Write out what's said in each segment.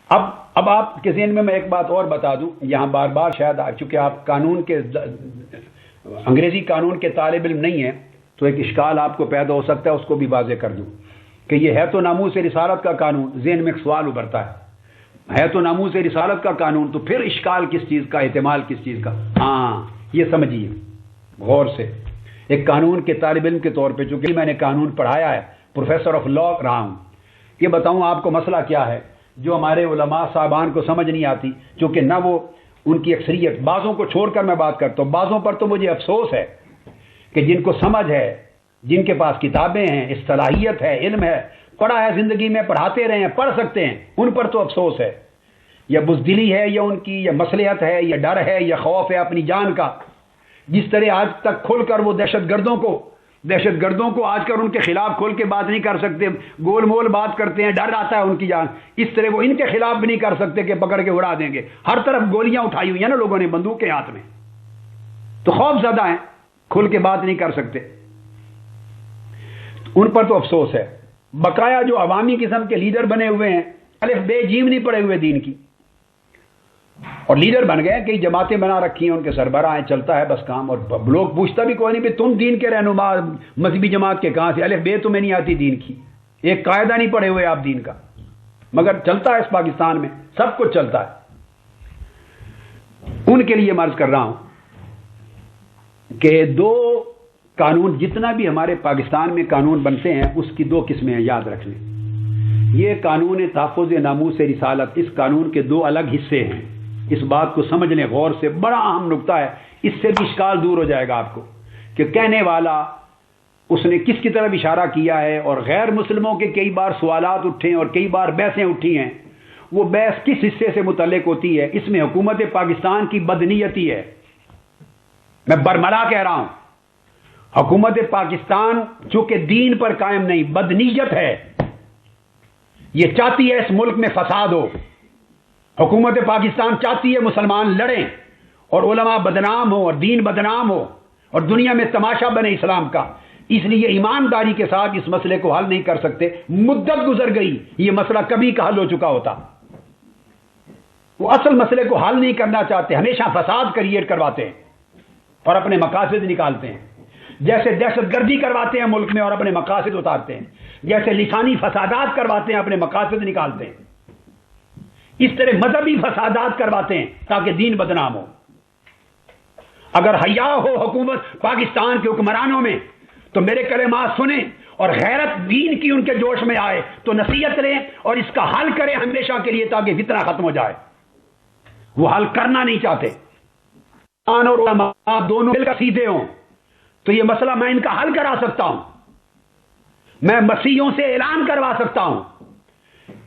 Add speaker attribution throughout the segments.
Speaker 1: اب آپ کے ذہن میں ایک بات اور بتا دوں، یہاں بار بار شاید چونکہ آپ قانون کے انگریزی قانون کے طالب علم نہیں ہیں تو ایک اشکال آپ کو پیدا ہو سکتا ہے، اس کو بھی واضح کر دوں کہ یہ ہے تو ناموس رسالت کا قانون، ذہن میں ایک سوال ابھرتا ہے تو ناموس رسالت کا قانون، تو پھر اشکال کس چیز کا، احتمال کس چیز کا؟ ہاں یہ سمجھیے غور سے، ایک قانون کے طالب علم کے طور پہ، چونکہ میں نے قانون پڑھایا ہے، پروفیسر آف لا رہا ہوں، یہ بتاؤں آپ کو مسئلہ کیا ہے جو ہمارے علماء صاحبان کو سمجھ نہیں آتی، چونکہ نہ وہ ان کی اکثریت، بعضوں کو چھوڑ کر میں بات کرتا ہوں، بعضوں پر تو مجھے افسوس ہے کہ جن کو سمجھ ہے، جن کے پاس کتابیں ہیں، صلاحیت ہے، علم ہے، پڑھا ہے، زندگی میں پڑھاتے رہے ہیں، پڑھ سکتے ہیں، ان پر تو افسوس ہے، یا بزدلی ہے، یا ان کی یا مصلحت ہے، یا ڈر ہے، یا خوف ہے اپنی جان کا، جس طرح آج تک کھل کر وہ دہشت گردوں کو آج کل ان کے خلاف کھل کے بات نہیں کر سکتے، گول مول بات کرتے ہیں، ڈر آتا ہے ان کی جان، اس طرح وہ ان کے خلاف بھی نہیں کر سکتے کہ پکڑ کے اڑا دیں گے، ہر طرف گولیاں اٹھائی ہوئی ہیں نا لوگوں نے بندوق کے ہاتھ میں، تو خوف زدہ ہیں، کھل کے بات نہیں کر سکتے، ان پر تو افسوس ہے۔ بقایا جو عوامی قسم کے لیڈر بنے ہوئے ہیں، الف بے جیم نہیں پڑے ہوئے دین کی، اور لیڈر بن گئے، کئی جماعتیں بنا رکھی ہیں، ان کے سربراہ ہیں، چلتا ہے بس کام، اور لوگ پوچھتا بھی کوئی نہیں بھی تم دین کے رہنما مذہبی جماعت کے کہاں سے، الف بے تمہیں نہیں آتی دین کی، ایک قاعدہ نہیں پڑھے ہوئے آپ دین کا، مگر چلتا ہے اس پاکستان میں، سب کچھ چلتا ہے۔ ان کے لیے مرض کر رہا ہوں کہ دو قانون، جتنا بھی ہمارے پاکستان میں قانون بنتے ہیں اس کی دو قسمیں ہیں، یاد رکھ لیں۔ یہ قانون تحفظ ناموس رسالت، اس قانون کے دو الگ حصے ہیں، اس بات کو سمجھ لیں غور سے، بڑا اہم نقطہ ہے، اس سے بھی اشکال دور ہو جائے گا آپ کو کہ کہنے والا اس نے کس کی طرف اشارہ کیا ہے، اور غیر مسلموں کے کئی بار سوالات اٹھے ہیں اور کئی بار بحثیں اٹھی ہیں، وہ بحث کس حصے سے متعلق ہوتی ہے؟ اس میں حکومت پاکستان کی بدنیتی ہے، میں برملا کہہ رہا ہوں، حکومت پاکستان چونکہ دین پر قائم نہیں، بدنیت ہے، یہ چاہتی ہے اس ملک میں فساد ہو، حکومت پاکستان چاہتی ہے مسلمان لڑیں اور علماء بدنام ہو اور دین بدنام ہو اور دنیا میں تماشا بنے اسلام کا، اس لیے ایمانداری کے ساتھ اس مسئلے کو حل نہیں کر سکتے، مدت گزر گئی، یہ مسئلہ کبھی کا حل ہو چکا ہوتا، وہ اصل مسئلے کو حل نہیں کرنا چاہتے، ہمیشہ فساد کریٹ کرواتے ہیں اور اپنے مقاصد نکالتے ہیں، جیسے دہشت گردی کرواتے ہیں ملک میں اور اپنے مقاصد اتارتے ہیں، جیسے لسانی فسادات کرواتے ہیں اپنے مقاصد نکالتے ہیں، اس طرح مذہبی فسادات کرواتے ہیں تاکہ دین بدنام ہو۔ اگر حیا ہو حکومت پاکستان کے حکمرانوں میں تو میرے کلمات سنیں، اور غیرت دین کی ان کے جوش میں آئے تو نصیحت لیں اور اس کا حل کریں ہمیشہ کے لیے تاکہ فتنہ ختم ہو جائے۔ وہ حل کرنا نہیں چاہتے، اور علماء دونوں مل کر سیدھے ہوں تو یہ مسئلہ میں ان کا حل کرا سکتا ہوں، میں مسیحیوں سے اعلان کروا سکتا ہوں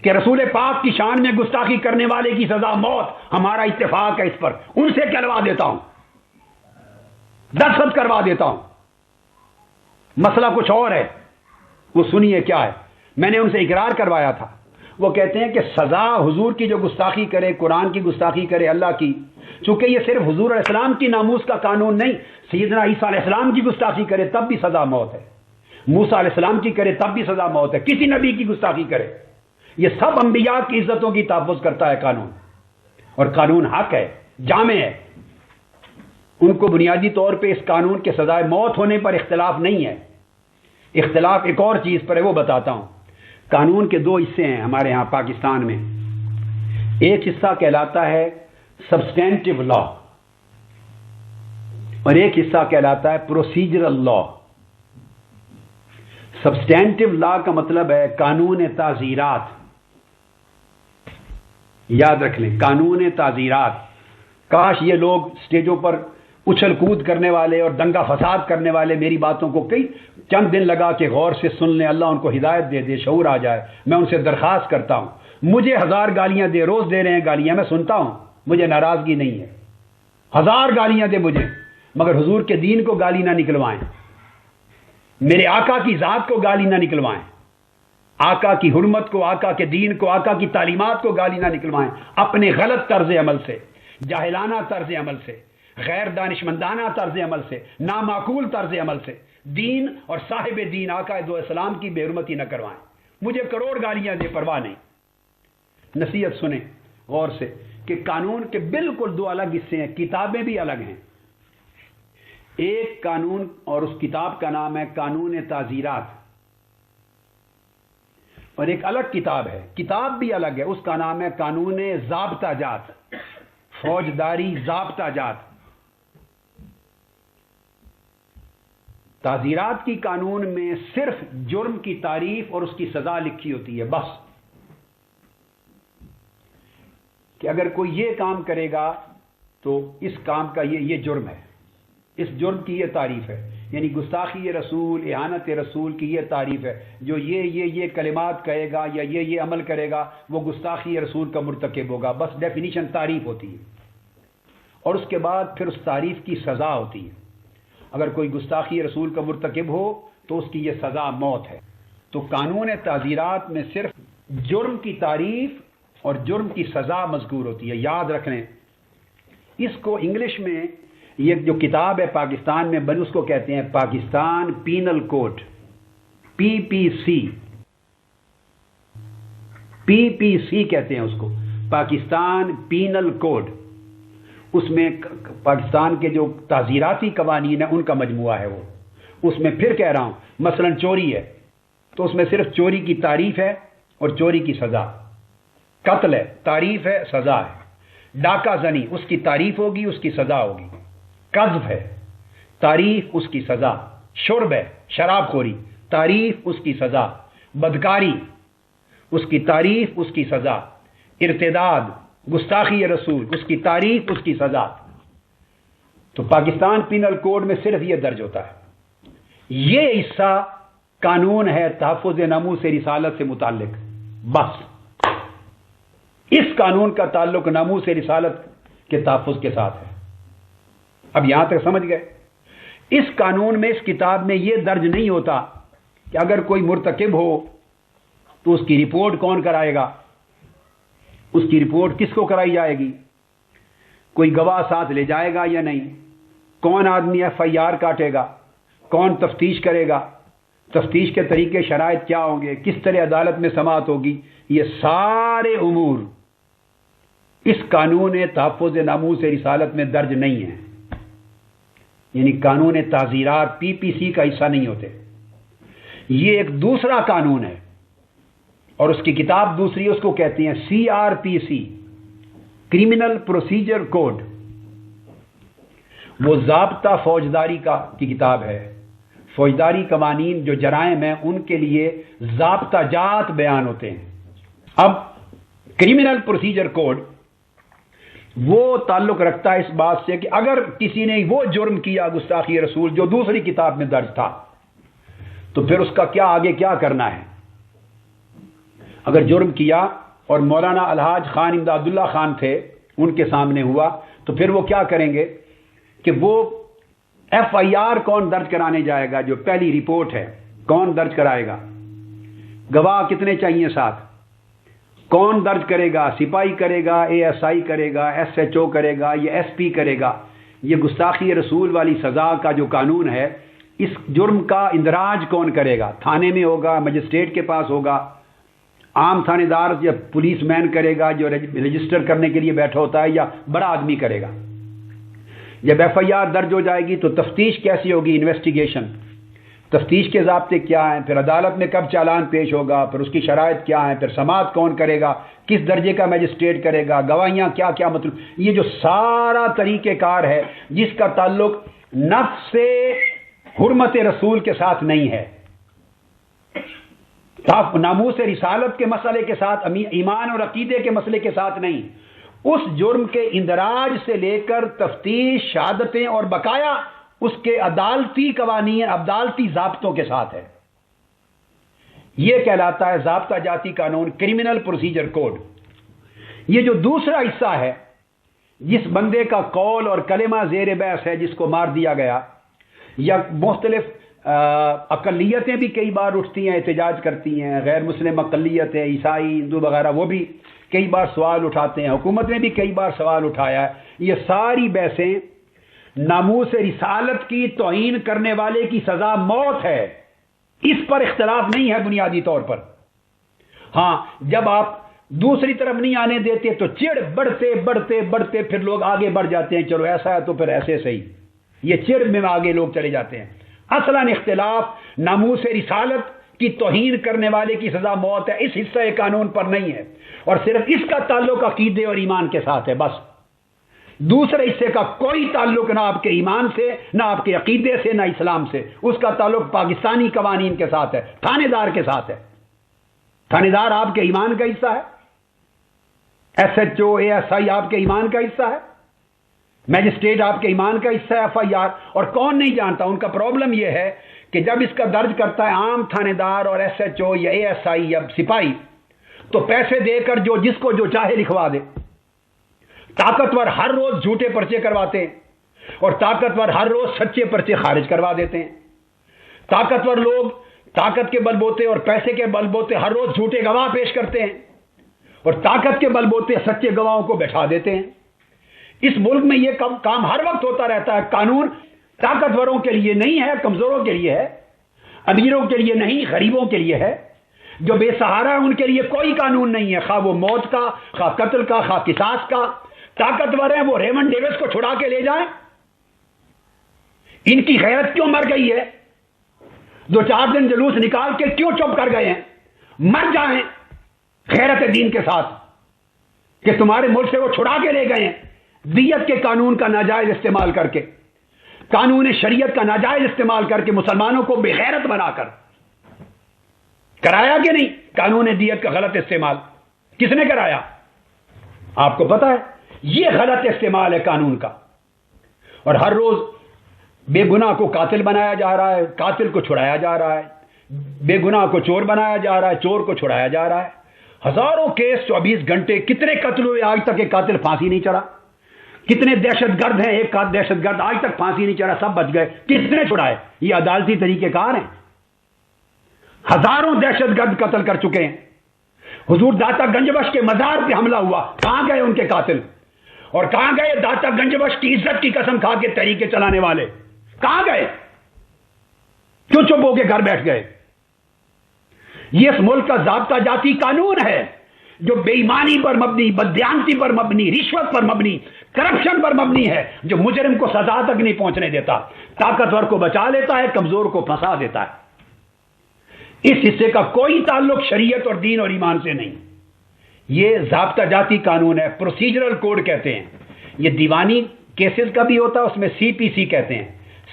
Speaker 1: کہ رسول پاک کی شان میں گستاخی کرنے والے کی سزا موت، ہمارا اتفاق ہے اس پر، ان سے کہلوا دیتا ہوں، دستخط کروا دیتا ہوں۔ مسئلہ کچھ اور ہے، وہ سنیے کیا ہے، میں نے ان سے اقرار کروایا تھا، وہ کہتے ہیں کہ سزا حضور کی جو گستاخی کرے، قرآن کی گستاخی کرے، اللہ کی، چونکہ یہ صرف حضور علیہ السلام کی ناموس کا قانون نہیں، سیدنا عیسیٰ علیہ السلام کی گستاخی کرے تب بھی سزا موت ہے، موسیٰ علیہ السلام کی کرے تب بھی سزا موت ہے، کسی نبی کی گستاخی کرے، یہ سب انبیاء کی عزتوں کی تحفظ کرتا ہے قانون، اور قانون حق ہے، جامع ہے، ان کو بنیادی طور پہ اس قانون کے سزائے موت ہونے پر اختلاف نہیں ہے، اختلاف ایک اور چیز پر ہے، وہ بتاتا ہوں۔ قانون کے دو حصے ہیں ہمارے ہاں پاکستان میں، ایک حصہ کہلاتا ہے سبسٹینٹیو لا اور ایک حصہ کہلاتا ہے پروسیجرل لا۔ سبسٹینٹیو لا کا مطلب ہے قانون تعزیرات، یاد رکھ لیں، قانون تعزیرات۔ کاش یہ لوگ سٹیجوں پر اچھل کود کرنے والے اور دنگا فساد کرنے والے میری باتوں کو کئی چند دن لگا کے غور سے سن لیں، اللہ ان کو ہدایت دے دے، شعور آ جائے۔ میں ان سے درخواست کرتا ہوں، مجھے 1000 گالیاں دے، روز دے رہے ہیں گالیاں، میں سنتا ہوں، مجھے ناراضگی نہیں ہے، 1000 گالیاں دے مجھے، مگر حضور کے دین کو گالی نہ نکلوائیں، میرے آقا کی ذات کو گالی نہ نکلوائیں، آقا کی حرمت کو، آقا کے دین کو، آقا کی تعلیمات کو گالی نہ نکلوائیں، اپنے غلط طرز عمل سے، جاہلانہ طرز عمل سے، غیر دانشمندانہ طرز عمل سے، نامعقول طرز عمل سے دین اور صاحب دین آقا دو اسلام کی بے حرمتی نہ کروائیں، مجھے کروڑ گالیاں دے، پرواہ نہیں، نصیحت سنیں غور سے کہ قانون کے بالکل دو الگ حصے ہیں، کتابیں بھی الگ ہیں۔ ایک قانون اور اس کتاب کا نام ہے قانون تعزیرات، اور ایک الگ کتاب ہے، کتاب بھی الگ ہے، اس کا نام ہے قانون ضابطہ جات، فوجداری ضابطہ جات۔ تعزیرات کی قانون میں صرف جرم کی تعریف اور اس کی سزا لکھی ہوتی ہے، بس کہ اگر کوئی یہ کام کرے گا تو اس کام کا یہ جرم ہے، اس جرم کی یہ تعریف ہے، یعنی گستاخی رسول، اہانت رسول کی یہ تعریف ہے، جو یہ کلمات کہے گا یا یہ عمل کرے گا وہ گستاخی رسول کا مرتکب ہوگا، بس ڈیفینیشن تعریف ہوتی ہے، اور اس کے بعد پھر اس تعریف کی سزا ہوتی ہے۔ اگر کوئی گستاخی رسول کا مرتکب ہو تو اس کی یہ سزا موت ہے۔ تو قانون تعزیرات میں صرف جرم کی تعریف اور جرم کی سزا مذکور ہوتی ہے، یاد رکھ لیں۔ اس کو انگلش میں یہ جو کتاب ہے پاکستان میں بنی، اس کو کہتے ہیں پاکستان پینل کوڈ، PPC کہتے ہیں اس کو، پاکستان پینل کوڈ۔ اس میں پاکستان کے جو تعزیراتی قوانین ہیں ان کا مجموعہ ہے وہ۔ اس میں پھر کہہ رہا ہوں، مثلا چوری ہے تو اس میں صرف چوری کی تعریف ہے اور چوری کی سزا، قتل ہے تعریف ہے سزا ہے، ڈاکہ زنی اس کی تعریف ہوگی اس کی سزا ہوگی، قذف ہے تعریف اس کی سزا، شرب ہے شراب خوری تعریف اس کی سزا، بدکاری اس کی تعریف اس کی سزا، ارتداد گستاخی رسول اس کی تعریف اس کی سزا۔ تو پاکستان پینل کوڈ میں صرف یہ درج ہوتا ہے۔ یہ حصہ قانون ہے تحفظ ناموس رسالت سے متعلق، بس اس قانون کا تعلق ناموس رسالت کے تحفظ کے ساتھ ہے۔ اب یہاں تک سمجھ گئے؟ اس قانون میں، اس کتاب میں یہ درج نہیں ہوتا کہ اگر کوئی مرتکب ہو تو اس کی رپورٹ کون کرائے گا، اس کی رپورٹ کس کو کرائی جائے گی، کوئی گواہ ساتھ لے جائے گا یا نہیں، کون آدمی FIR کاٹے گا، کون تفتیش کرے گا، تفتیش کے طریقے شرائط کیا ہوں گے، کس طرح عدالت میں سماعت ہوگی، یہ سارے امور اس قانون تحفظ ناموس رسالت میں درج نہیں ہیں، یعنی قانون تعزیرات PPC کا حصہ نہیں ہوتے۔ یہ ایک دوسرا قانون ہے اور اس کی کتاب دوسری، اس کو کہتے ہیں CRPC، کرمنل پروسیجر کوڈ۔ وہ ضابطہ فوجداری کی کتاب ہے، فوجداری قوانین جو جرائم ہیں ان کے لیے ضابطہ جات بیان ہوتے ہیں۔ اب کرمنل پروسیجر کوڈ وہ تعلق رکھتا ہے اس بات سے کہ اگر کسی نے وہ جرم کیا گستاخی رسول جو دوسری کتاب میں درج تھا تو پھر اس کا کیا آگے کیا کرنا ہے۔ اگر جرم کیا اور مولانا الحاج خان امداد اللہ خان تھے ان کے سامنے ہوا تو پھر وہ کیا کریں گے کہ وہ FIR کون درج کرانے جائے گا، جو پہلی رپورٹ ہے کون درج کرائے گا، گواہ کتنے چاہیے ساتھ، کون درج کرے گا، سپاہی کرے گا، ASI کرے گا، SHO کرے گا یا SP کرے گا۔ یہ گستاخی رسول والی سزا کا جو قانون ہے، اس جرم کا اندراج کون کرے گا، تھانے میں ہوگا، مجسٹریٹ کے پاس ہوگا، عام تھانے دار یا پولیس مین کرے گا جو رجسٹر کرنے کے لیے بیٹھا ہوتا ہے، یا بڑا آدمی کرے گا۔ جب FIR درج ہو جائے گی تو تفتیش کیسی ہوگی، انویسٹیگیشن، تفتیش کے ضابطے کیا ہیں، پھر عدالت میں کب چالان پیش ہوگا، پھر اس کی شرائط کیا ہیں، پھر سماعت کون کرے گا، کس درجے کا میجسٹریٹ کرے گا، گواہیاں کیا کیا، مطلب یہ جو سارا طریقہ کار ہے جس کا تعلق نفس حرمت رسول کے ساتھ نہیں ہے، ناموس رسالت کے مسئلے کے ساتھ، ایمان اور عقیدے کے مسئلے کے ساتھ نہیں، اس جرم کے اندراج سے لے کر تفتیش، شہادتیں اور بقایا اس کے عدالتی قوانین، عدالتی ضابطوں کے ساتھ ہے۔ یہ کہلاتا ہے ضابطہ جاتی قانون، کرمنل پروسیجر کوڈ۔ یہ جو دوسرا حصہ ہے، جس بندے کا قول اور کلمہ زیر بحث ہے، جس کو مار دیا گیا، یا مختلف اقلیتیں بھی کئی بار اٹھتی ہیں، احتجاج کرتی ہیں، غیر مسلم اقلیتیں، عیسائی، ہندو وغیرہ، وہ بھی کئی بار سوال اٹھاتے ہیں، حکومت نے بھی کئی بار سوال اٹھایا ہے۔ یہ ساری بحثیں ناموس رسالت کی توہین کرنے والے کی سزا موت ہے، اس پر اختلاف نہیں ہے بنیادی طور پر۔ ہاں، جب آپ دوسری طرف نہیں آنے دیتے تو چڑ بڑھتے بڑھتے بڑھتے پھر لوگ آگے بڑھ جاتے ہیں، چلو ایسا ہے تو پھر ایسے صحیح، یہ چڑ میں آگے لوگ چلے جاتے ہیں۔ اصلاً اختلاف ناموس رسالت کی توہین کرنے والے کی سزا موت ہے، اس حصہ قانون پر نہیں ہے، اور صرف اس کا تعلق عقیدے اور ایمان کے ساتھ ہے بس، دوسرے حصے کا کوئی تعلق نہ آپ کے ایمان سے، نہ آپ کے عقیدے سے، نہ اسلام سے، اس کا تعلق پاکستانی قوانین کے ساتھ ہے، تھانے دار کے ساتھ ہے۔ تھانے دار آپ کے ایمان کا حصہ ہے، S H O A S I آپ کے ایمان کا حصہ ہے، میجسٹریٹ آپ کے ایمان کا حصہ ہے، ایف آئی آر، اور کون نہیں جانتا؟ ان کا پرابلم یہ ہے کہ جب اس کا درج کرتا ہے عام تھانے دار اور ایس ایچ او یا اے ایس آئی یا سپاہی، تو پیسے دے کر جو جس کو جو چاہے لکھوا دے۔ طاقتور ہر روز جھوٹے پرچے کرواتے ہیں، اور طاقتور ہر روز سچے پرچے خارج کروا دیتے ہیں۔ طاقتور لوگ طاقت کے بل بوتے اور پیسے کے بل بوتے ہر روز جھوٹے گواہ پیش کرتے ہیں، اور طاقت کے بل بوتے سچے گواہوں کو بٹھا دیتے ہیں۔ اس ملک میں یہ کام ہر وقت ہوتا رہتا ہے۔ قانون طاقتوروں کے لیے نہیں ہے، کمزوروں کے لیے ہے، امیروں کے لیے نہیں، غریبوں کے لیے ہے۔ جو بے سہارا ہے ان کے لیے کوئی قانون نہیں ہے، خواہ وہ موت کا، خواہ قتل کا، خواہ قصاص کا۔ طاقتور ہیں وہ ریمنڈ ڈیوس کو چھڑا کے لے جائیں، ان کی غیرت کیوں مر گئی ہے؟ 2-4 دن جلوس نکال کے کیوں چپ کر گئے ہیں؟ مر جائیں غیرت دین کے ساتھ کہ تمہارے ملک سے وہ چھڑا کے لے گئے ہیں، دیت کے قانون کا ناجائز استعمال کر کے، قانون شریعت کا ناجائز استعمال کر کے مسلمانوں کو بے غیرت بنا کر کرایا کہ نہیں؟ قانون دیت کا غلط استعمال کس نے کرایا؟ آپ کو پتا ہے، یہ غلط استعمال ہے قانون کا، اور ہر روز بے گناہ کو قاتل بنایا جا رہا ہے، قاتل کو چھڑایا جا رہا ہے، بے گناہ کو چور بنایا جا رہا ہے، چور کو چھڑایا جا رہا ہے۔ ہزاروں کیس 24 گھنٹے، کتنے قتل ہوئے آج تک ایک قاتل پھانسی نہیں چڑھا؟ کتنے دہشت گرد ہیں، ایک دہشت گرد آج تک پھانسی نہیں چڑھا، سب بچ گئے، کس نے چھڑائے؟ یہ عدالتی طریقہ کار ہیں۔ ہزاروں دہشت گرد قتل کر چکے ہیں۔ حضور داتا گنج بخش کے مزار پہ حملہ ہوا، کہاں گئے ان کے قاتل؟ اور کہاں گئے داتا گنج بخش کی عزت کی قسم کھا کے تحریکیں چلانے والے؟ کہاں گئے؟ کیوں چپ ہو کے گھر بیٹھ گئے؟ یہ اس ملک کا ضابطہ جاتی قانون ہے جو بے ایمانی پر مبنی، بددیانتی پر مبنی، رشوت پر مبنی، کرپشن پر مبنی ہے، جو مجرم کو سزا تک نہیں پہنچنے دیتا، طاقتور کو بچا لیتا ہے، کمزور کو پھنسا دیتا ہے۔ اس حصے کا کوئی تعلق شریعت اور دین اور ایمان سے نہیں، یہ ضابطہ جاتی قانون ہے، پروسیجرل کوڈ کہتے ہیں۔ یہ دیوانی کیسز کا بھی ہوتا ہے، اس میں سی پی سی کہتے ہیں،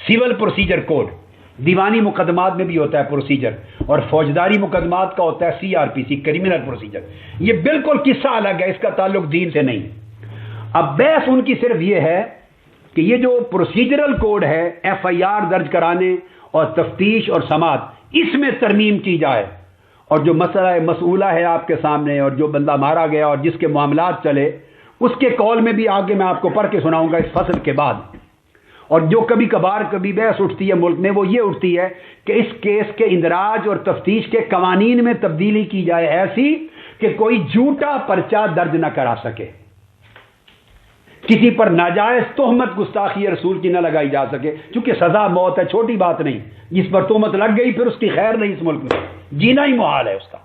Speaker 1: سول پروسیجر کوڈ۔ دیوانی مقدمات میں بھی ہوتا ہے پروسیجر، اور فوجداری مقدمات کا ہوتا ہے سی آر پی سی، کریمنل پروسیجر۔ یہ بالکل قصہ الگ ہے، اس کا تعلق دین سے نہیں۔ اب بحث ان کی صرف یہ ہے کہ یہ جو پروسیجرل کوڈ ہے، ایف آئی آر درج کرانے اور تفتیش اور سماعت، اس میں ترمیم کی جائے، اور جو مسئلہ مسئولہ ہے آپ کے سامنے، اور جو بندہ مارا گیا اور جس کے معاملات چلے، اس کے قول میں بھی آگے میں آپ کو پڑھ کے سناؤں گا اس فصل کے بعد۔ اور جو کبھی کبھار کبھی بحث اٹھتی ہے ملک میں، وہ یہ اٹھتی ہے کہ اس کیس کے اندراج اور تفتیش کے قوانین میں تبدیلی کی جائے ایسی کہ کوئی جھوٹا پرچہ درج نہ کرا سکے، کسی پر ناجائز تہمت گستاخی رسول کی نہ لگائی جا سکے، کیونکہ سزا موت ہے، چھوٹی بات نہیں۔ جس پر تہمت لگ گئی پھر اس کی خیر نہیں، اس ملک میں جینا ہی محال ہے اس کا۔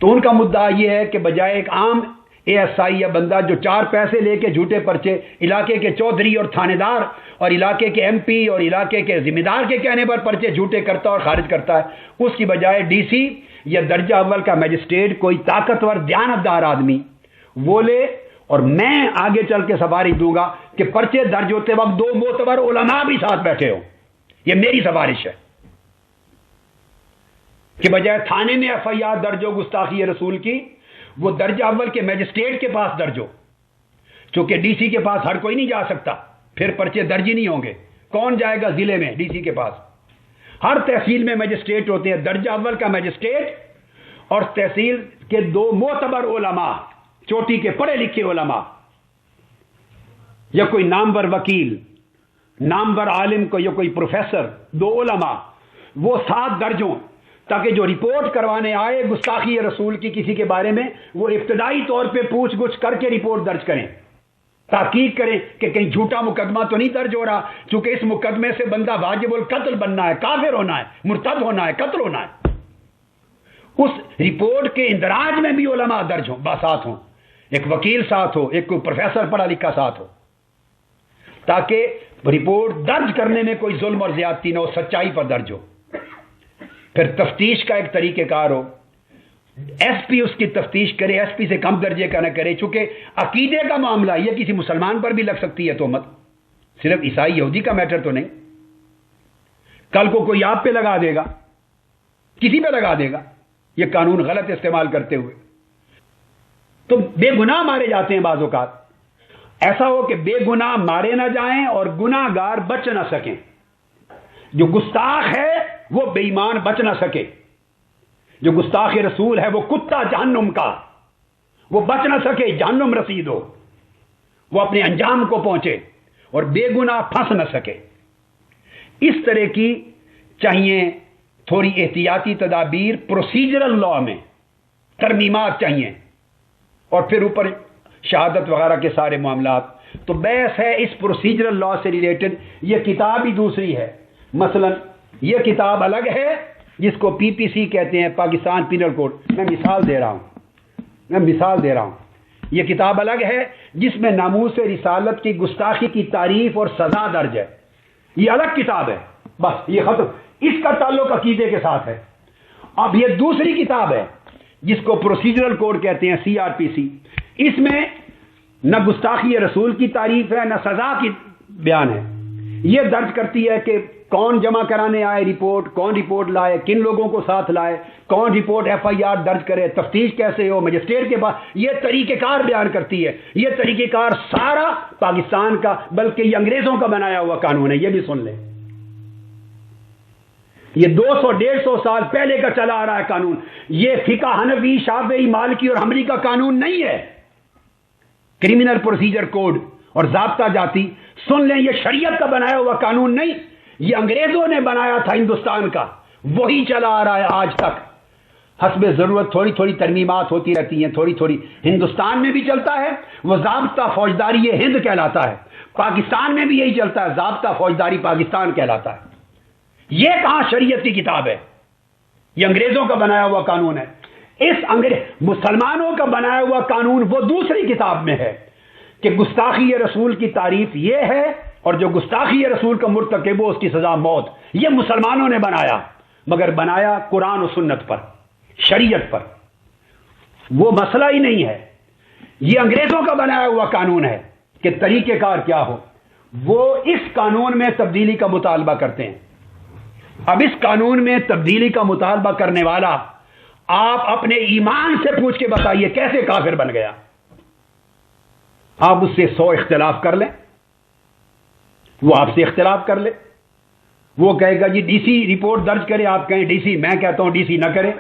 Speaker 1: تو ان کا مدعا یہ ہے کہ بجائے ایک عام اے ایس آئی یا بندہ جو 4 پیسے لے کے جھوٹے پرچے علاقے کے چودھری اور تھانے دار اور علاقے کے ایم پی اور علاقے کے ذمہ دار کے کہنے پر پرچے جھوٹے کرتا اور خارج کرتا ہے، اس کی بجائے ڈی سی یا درجہ اول کا میجسٹریٹ، کوئی طاقتور دیانتدار آدمی وہ لے، اور میں آگے چل کے سفارش دوں گا کہ پرچے درج ہوتے وقت 2 معتبر علماء بھی ساتھ بیٹھے ہوں۔ یہ میری سفارش ہے کہ بجائے تھانے میں ایف آئی آر درج ہو گستاخی رسول کی، وہ درجہ اول کے میجسٹریٹ کے پاس درج ہو، چونکہ ڈی سی کے پاس ہر کوئی نہیں جا سکتا، پھر پرچے درج ہی نہیں ہوں گے۔ کون جائے گا ضلع میں ڈی سی کے پاس؟ ہر تحصیل میں میجسٹریٹ ہوتے ہیں، درجہ اول کا میجسٹریٹ اور تحصیل کے 2 معتبر علماء، چوٹی کے پڑھے لکھے علماء، یا کوئی نامور وکیل، نامور عالم کو، یا کوئی پروفیسر، 2 علماء، وہ ساتھ درج ہوں، تاکہ جو رپورٹ کروانے آئے گستاخی رسول کی کسی کے بارے میں، وہ ابتدائی طور پہ پوچھ گچھ کر کے رپورٹ درج کریں، تحقیق کریں کہ کہیں جھوٹا مقدمہ تو نہیں درج ہو رہا، چونکہ اس مقدمے سے بندہ واجب القتل بننا ہے، کافر ہونا ہے، مرتد ہونا ہے، قتل ہونا ہے۔ اس رپورٹ کے اندراج میں بھی علماء درج ہوں، ساتھ ہوں، ایک وکیل ساتھ ہو، ایک کوئی پروفیسر پڑھا لکھا ساتھ ہو، تاکہ رپورٹ درج کرنے میں کوئی ظلم اور زیادتی نہ ہو، سچائی پر درج ہو۔ پھر تفتیش کا ایک طریقہ کار ہو، ایس پی اس کی تفتیش کرے، ایس پی سے کم درجے کا نہ کرے، چونکہ عقیدے کا معاملہ یہ کسی مسلمان پر بھی لگ سکتی ہے تہمت، صرف عیسائی یہودی کا میٹر تو نہیں۔ کل کو کوئی آپ پہ لگا دے گا، کسی پہ لگا دے گا، یہ قانون غلط استعمال کرتے ہوئے، تو بے گناہ مارے جاتے ہیں۔ بعض اوقات ایسا ہو کہ بے گناہ مارے نہ جائیں اور گناہ گار بچ نہ سکیں، جو گستاخ ہے وہ بے ایمان بچ نہ سکے، جو گستاخ رسول ہے وہ کتا جہنم کا، وہ بچ نہ سکے، جہنم رسید ہو، وہ اپنے انجام کو پہنچے اور بے گناہ پھنس نہ سکے۔ اس طرح کی چاہیے تھوڑی احتیاطی تدابیر، پروسیجرل لا میں ترمیمات چاہیے، اور پھر اوپر شہادت وغیرہ کے سارے معاملات۔ تو بحث ہے اس پروسیجرل لا سے ریلیٹڈ، یہ کتاب ہی دوسری ہے۔ مثلا یہ کتاب الگ ہے جس کو پی پی سی کہتے ہیں، پاکستان پینل کوڈ۔ میں مثال دے رہا ہوں، یہ کتاب الگ ہے جس میں ناموس رسالت کی گستاخی کی تعریف اور سزا درج ہے، یہ الگ کتاب ہے، بس یہ ختم۔ اس کا تعلق عقیدے کے ساتھ ہے۔ اب یہ دوسری کتاب ہے جس کو پروسیجرل کوڈ کہتے ہیں، سی آر پی سی۔ اس میں نہ گستاخی رسول کی تعریف ہے، نہ سزا کی بیان ہے۔ یہ درج کرتی ہے کہ کون جمع کرانے آئے رپورٹ، کون رپورٹ لائے، کن لوگوں کو ساتھ لائے، کون رپورٹ ایف آئی آر درج کرے، تفتیش کیسے ہو، مجسٹریٹ کے پاس، یہ طریقہ کار بیان کرتی ہے۔ یہ طریقہ کار سارا پاکستان کا، بلکہ یہ انگریزوں کا بنایا ہوا قانون ہے، یہ بھی سن لیں۔ یہ 200-150 سال پہلے کا چلا آ رہا ہے قانون۔ یہ فقہ حنفی، شافعی، مالکی اور حنبلی کا قانون نہیں ہے۔ کرمنل پروسیجر کوڈ اور ضابطہ جاتی، سن لیں، یہ شریعت کا بنایا ہوا قانون نہیں، یہ انگریزوں نے بنایا تھا ہندوستان کا، وہی چلا آ رہا ہے آج تک۔ حسب ضرورت تھوڑی تھوڑی ترمیمات ہوتی رہتی ہیں، تھوڑی تھوڑی۔ ہندوستان میں بھی چلتا ہے وہ ضابطہ فوجداری ہند کہلاتا ہے، پاکستان میں بھی یہی چلتا ہے، ضابطہ فوجداری پاکستان کہلاتا ہے۔ یہ کہاں شریعت کی کتاب ہے؟ یہ انگریزوں کا بنایا ہوا قانون ہے۔ مسلمانوں کا بنایا ہوا قانون وہ دوسری کتاب میں ہے کہ گستاخی رسول کی تعریف یہ ہے، اور جو گستاخی رسول کا مرتکب ہو اس کی سزا موت۔ یہ مسلمانوں نے بنایا، مگر بنایا قرآن و سنت پر، شریعت پر، وہ مسئلہ ہی نہیں ہے۔ یہ انگریزوں کا بنایا ہوا قانون ہے کہ طریقہ کار کیا ہو۔ وہ اس قانون میں تبدیلی کا مطالبہ کرتے ہیں۔ اب اس قانون میں تبدیلی کا مطالبہ کرنے والا، آپ اپنے ایمان سے پوچھ کے بتائیے کیسے کافر بن گیا؟ آپ اس سے 100 اختلاف کر لیں، وہ آپ سے اختلاف کر لے، وہ کہے گا جی ڈی سی رپورٹ درج کرے، آپ کہیں ڈی سی، میں کہتا ہوں ڈی سی نہ کرے،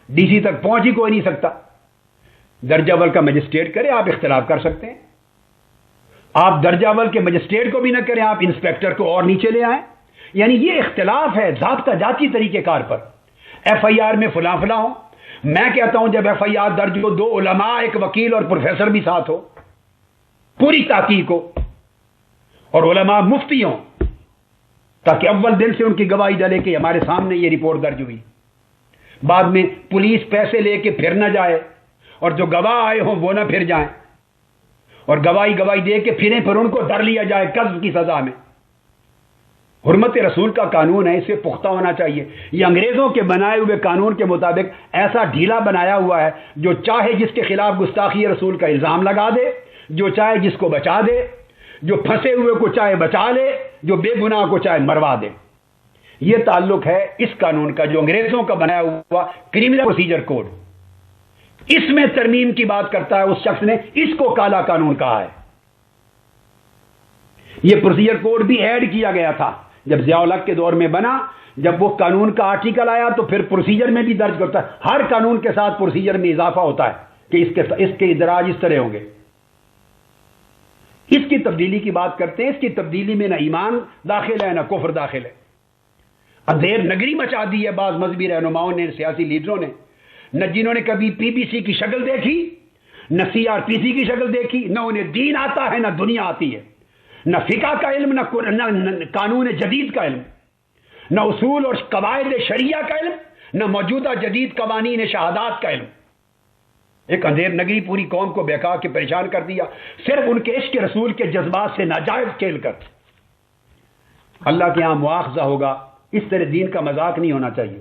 Speaker 1: ڈی سی تک پہنچ ہی کوئی نہیں سکتا، درجہ اول کا مجسٹریٹ کرے، آپ اختلاف کر سکتے ہیں۔ آپ درجہ اول کے مجسٹریٹ کو بھی نہ کریں، آپ انسپیکٹر کو اور نیچے لے آئیں۔ یعنی یہ اختلاف ہے ضابطہ جاتی طریقہ کار پر۔ ایف آئی آر میں فلاں فلاں ہو، میں کہتا ہوں جب ایف آئی آر درج ہو 2 علماء، ایک وکیل اور پروفیسر بھی ساتھ ہو، پوری تحقیق ہو، اور علماء مفتی ہوں، تاکہ اول دن سے ان کی گواہی ڈلے کہ ہمارے سامنے یہ رپورٹ درج ہوئی۔ بعد میں پولیس پیسے لے کے پھر نہ جائے، اور جو گواہ آئے ہوں وہ نہ پھر جائیں، اور گواہی دے کے پھریں، پھر ان کو ڈر لیا جائے قذف کی سزا میں۔ حرمت رسول کا قانون ہے، اسے پختہ ہونا چاہیے۔ یہ انگریزوں کے بنائے ہوئے قانون کے مطابق ایسا ڈھیلا بنایا ہوا ہے، جو چاہے جس کے خلاف گستاخی رسول کا الزام لگا دے، جو چاہے جس کو بچا دے، جو پھنسے ہوئے کو چاہے بچا لے، جو بے گناہ کو چاہے مروا دے۔ یہ تعلق ہے اس قانون کا جو انگریزوں کا بنایا ہوا کرمنل پروسیجر کوڈ۔ اس میں ترمیم کی بات کرتا ہے اس شخص نے، اس کو کالا قانون کہا ہے۔ یہ پروسیجر کوڈ بھی ایڈ کیا گیا تھا جب ضیاء الحق کے دور میں بنا، جب وہ قانون کا آرٹیکل آیا تو پھر پروسیجر میں بھی درج کرتا ہے۔ ہر قانون کے ساتھ پروسیجر میں اضافہ ہوتا ہے کہ اس کے اندراج اس طرح ہوں گے۔ اس کی تبدیلی کی بات کرتے ہیں، اس کی تبدیلی میں نہ ایمان داخل ہے نہ کفر داخل ہے۔ اندھیر نگری مچا دی ہے بعض مذہبی رہنماؤں نے، سیاسی لیڈروں نے، نہ جنہوں نے کبھی پی بی سی کی شکل دیکھی، نہ سی آر پی سی کی شکل دیکھی، نہ انہیں دین آتا ہے نہ دنیا آتی ہے، نہ فقہ کا علم، نہ قانون جدید کا علم، نہ اصول اور قواعد شریعہ کا علم، نہ موجودہ جدید قوانین شہادات کا علم. ایک اندھیر نگری پوری قوم کو بہکا کے پریشان کر دیا صرف ان کے عشق رسول کے جذبات سے ناجائز کھیل کر. اللہ کے یہاں مواخذہ ہوگا. اس طرح دین کا مذاق نہیں ہونا چاہیے.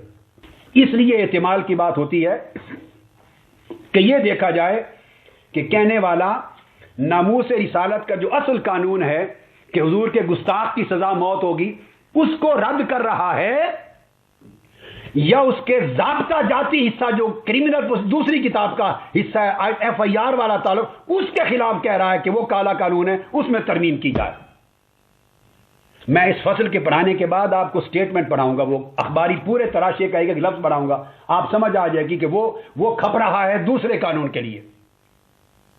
Speaker 1: اس لیے احتمال کی بات ہوتی ہے کہ یہ دیکھا جائے کہ کہنے والا ناموس رسالت کا جو اصل قانون ہے کہ حضور کے گستاخ کی سزا موت ہوگی اس کو رد کر رہا ہے، یا اس کے ضابطہ جاتی حصہ جو کریمنل دوسری کتاب کا حصہ ہے FIR والا تعلق، اس کے خلاف کہہ رہا ہے کہ وہ کالا قانون ہے، اس میں ترمیم کی جائے. میں اس فصل کے پڑھانے کے بعد آپ کو سٹیٹمنٹ پڑھاؤں گا، وہ اخباری پورے تراشے کا ایک لفظ پڑھاؤں گا، آپ سمجھ آ جائے گی کہ وہ کھپ رہا ہے دوسرے قانون کے لیے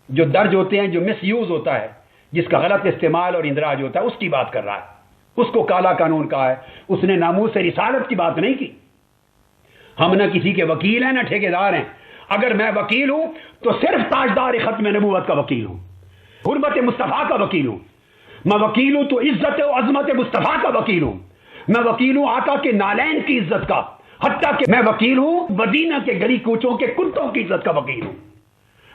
Speaker 1: جو درج ہوتے ہیں، جو مس یوز ہوتا ہے، جس کا غلط استعمال اور اندراج ہوتا ہے، اس کی بات کر رہا ہے. اس کو کالا قانون کہا ہے. اس نے ناموس رسالت کی بات نہیں کی. ہم نہ کسی کے وکیل ہیں نہ ٹھیکیدار ہیں. اگر میں وکیل ہوں تو صرف تاجدار ختم نبوت کا وکیل ہوں، حرمت مصطفیٰ کا وکیل ہوں. میں وکیل ہوں تو عزت و عظمت مصطفیٰ کا وکیل ہوں. میں وکیل ہوں آقا کے نالین کی عزت کا، حتیٰ کہ میں وکیل ہوں مدینہ کے گلی کوچوں کے کتوں کی عزت کا وکیل ہوں.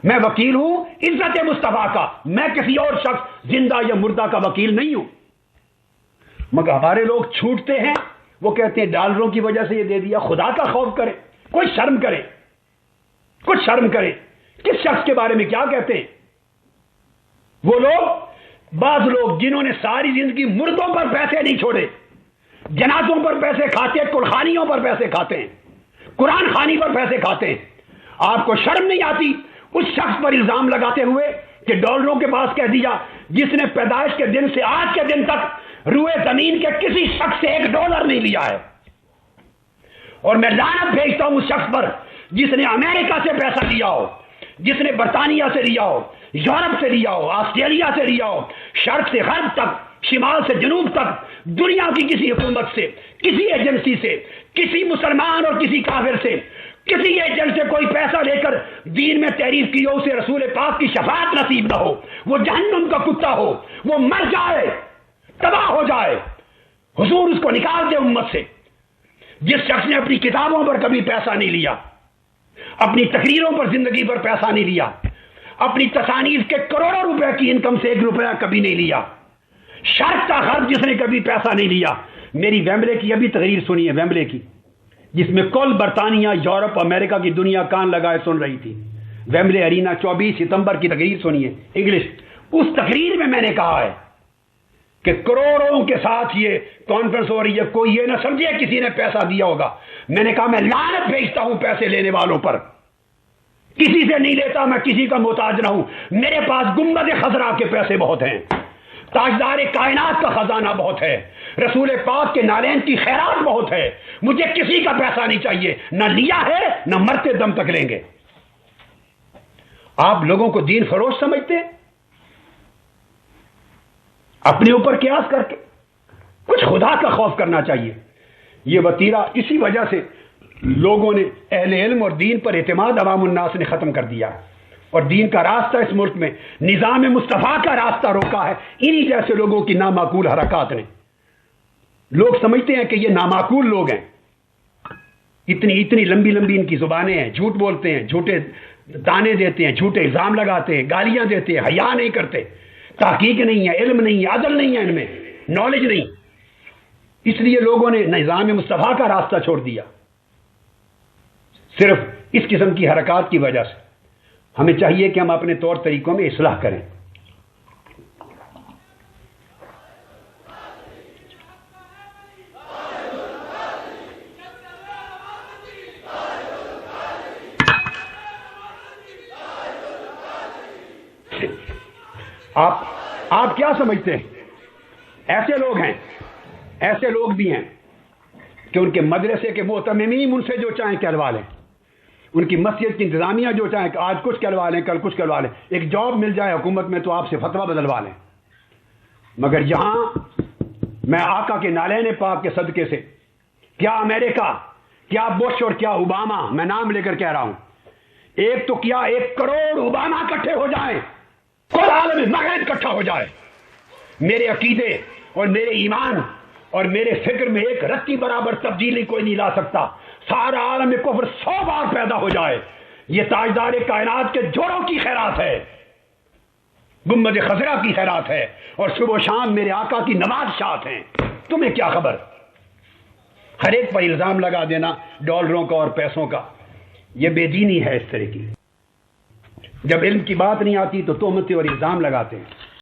Speaker 1: میں وکیل ہوں عزت مصطفیٰ کا. میں کسی اور شخص زندہ یا مردہ کا وکیل نہیں ہوں. مگر ہمارے لوگ چھوٹتے ہیں، وہ کہتے ہیں ڈالروں کی وجہ سے یہ دے دیا. خدا کا خوف کرے، کوئی شرم کرے، کچھ شرم کرے. کس شخص کے بارے میں کیا کہتے ہیں وہ لوگ؟ بعض لوگ جنہوں نے ساری زندگی مردوں پر پیسے نہیں چھوڑے، جنازوں پر پیسے کھاتے، قرخانیوں پر پیسے کھاتے ہیں، قرآن خوانی پر پیسے کھاتے ہیں. آپ کو شرم نہیں آتی اس شخص پر الزام لگاتے ہوئے کہ ڈالروں کے پاس کہہ دیا جس نے پیدائش کے دن سے آج کے دن تک روئے زمین کے کسی شخص سے $1 نہیں لیا ہے؟ اور میں لعنت بھیجتا ہوں اس شخص پر جس نے امریکہ سے پیسہ لیا ہو، جس نے برطانیہ سے لیا ہو، یورپ سے لیا ہو، آسٹریلیا سے لیا ہو، شرق سے غرب تک، شمال سے جنوب تک، دنیا کی کسی حکومت سے، کسی ایجنسی سے، کسی مسلمان اور کسی کافر سے، کسی ایجنٹ سے کوئی پیسہ لے کر دین میں تحریف کی ہو، اسے رسول پاک کی شفاعت نصیب نہ ہو، وہ جہنم کا کتا ہو، وہ مر جائے، تباہ ہو جائے. حضور اس کو نکال دے امت سے. جس شخص نے اپنی کتابوں پر کبھی پیسہ نہیں لیا، اپنی تقریروں پر زندگی پر پیسہ نہیں لیا، اپنی تصانیف کے کروڑوں روپے کی انکم سے $1 کبھی نہیں لیا، شرق کا غرب جس نے کبھی پیسہ نہیں لیا. میری ویمبلے کی ابھی تقریر سنی ہے، ویمبلے کی، جس میں کل برطانیہ، یورپ، امریکہ کی دنیا کان لگائے سن رہی تھی. ویمبلے ارینا 24 ستمبر کی تقریر سنی ہے انگلش. اس تقریر میں میں نے کہا ہے کہ کروڑوں کے ساتھ یہ کانفرنس ہو رہی ہے، کوئی یہ نہ سمجھے کسی نے پیسہ دیا ہوگا. میں نے کہا میں لعنت بھیجتا ہوں پیسے لینے والوں پر. کسی سے نہیں لیتا، میں کسی کا محتاج نہ ہوں. میرے پاس گنبد خضرا کے پیسے بہت ہیں، تاجدار کائنات کا خزانہ بہت ہے، رسول پاک کے نالین کی خیرات بہت ہے. مجھے کسی کا پیسہ نہیں چاہیے، نہ لیا ہے نہ مرتے دم تک لیں گے. آپ لوگوں کو دین فروش سمجھتے ہیں اپنے اوپر قیاس کر کے. کچھ خدا کا خوف کرنا چاہیے. یہ وتیرہ اسی وجہ سے لوگوں نے، اہل علم اور دین پر اعتماد عوام الناس نے ختم کر دیا، اور دین کا راستہ اس ملک میں، نظام مصطفیٰ کا راستہ روکا ہے انہی جیسے لوگوں کی نامعقول حرکات نے. لوگ سمجھتے ہیں کہ یہ نامعقول لوگ ہیں، اتنی لمبی لمبی ان کی زبانیں ہیں، جھوٹ بولتے ہیں، جھوٹے تانے دیتے ہیں، جھوٹے الزام لگاتے ہیں، گالیاں دیتے ہیں، حیا نہیں کرتے، تحقیق نہیں ہے، علم نہیں ہے، عدل نہیں ہے، ان میں نالج نہیں. اس لیے لوگوں نے نظام مصطفیٰ کا راستہ چھوڑ دیا صرف اس قسم کی حرکات کی وجہ سے. ہمیں چاہیے کہ ہم اپنے طور طریقوں میں اصلاح کریں. آپ کیا سمجھتے ہیں؟ ایسے لوگ ہیں، ایسے لوگ بھی ہیں کہ ان کے مدرسے کے محتممین ان سے جو چاہیں کہلوا لیں، ان کی مسجد کی انتظامیہ جو چاہیں آج کچھ کہلوا لیں، کل کچھ کہلوا لیں، ایک جاب مل جائے حکومت میں تو آپ سے فتویٰ بدلوا لیں. مگر یہاں میں آقا کے نالین پاک کے صدقے سے، کیا امریکہ، کیا بش اور کیا اوباما، میں نام لے کر کہہ رہا ہوں، ایک تو کیا 1 کروڑ اوباما اکٹھے ہو جائیں، کل عالم مغرب اکٹھا ہو جائے، میرے عقیدے اور میرے ایمان اور میرے فکر میں ایک رتی برابر تبدیلی کوئی نہیں لا سکتا. سارا عالم کفر 100 بار پیدا ہو جائے، یہ تاجدار کائنات کے جوڑوں کی خیرات ہے، گنبد خضرا کی خیرات ہے، اور صبح و شام میرے آقا کی نماز شات ہیں۔ تمہیں کیا خبر؟ ہر ایک پر الزام لگا دینا ڈالروں کا اور پیسوں کا، یہ بے دینی ہے اس طرح کی۔ جب علم کی بات نہیں آتی تو تہمتیں اور الزام لگاتے ہیں۔